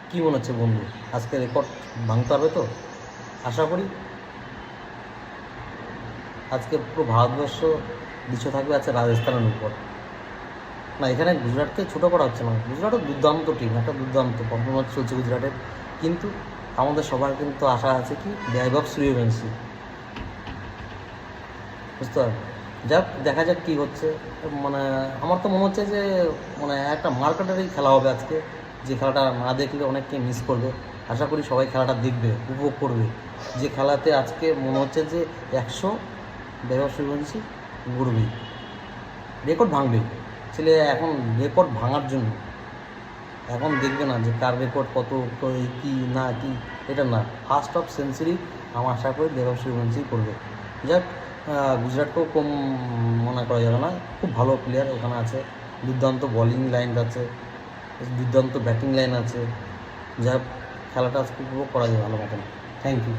কী মনে হচ্ছে বন্ধু, আজকে রেকর্ড ভাঙতে পারবে তো? আশা করি আজকে পুরো ভারতবর্ষ পিছিয়ে থাকবে আছে রাজস্থানের উপর। না, এখানে গুজরাটকে ছোটো করা হচ্ছে না, গুজরাটও দুর্দান্ত টিম, একটা দুর্দান্ত পারফরমেন্স চলছে গুজরাটের। কিন্তু আমাদের সবার কিন্তু আশা আছে কি বৈভব সূর্যবংশী, বুঝতে পারবে। যাক, দেখা যাক কী হচ্ছে। মানে আমার তো মনে হচ্ছে যে মানে একটা মার্কেটারি খেলা হবে আজকে, যে খেলাটা না দেখলে অনেককে মিস করবে। আশা করি সবাই খেলাটা দেখবে, উপভোগ করবে। যে খেলাতে আজকে মনে হচ্ছে যে 100 বৈভব সূর্যবংশী গড়বেই, রেকর্ড ভাঙবে। ছেলে এখন রেকর্ড ভাঙার জন্য, এখন দেখবে না যে কার রেকর্ড কত কী না কি, এটা না, ফার্স্ট অফ সেঞ্চুরি আমার আশা করি বৈভব সূর্যবংশী করবে। যাক, গুজরাটকেও কম মনে করা যাবে না, খুব ভালো প্লেয়ার ওখানে আছে, দুর্দান্ত বোলিং লাইন আছে, দুর্দান্ত ব্যাটিং লাইন আছে। যাক, খেলাটা আজকে উপভোগ করা যায় ভালো মতন। Thank you.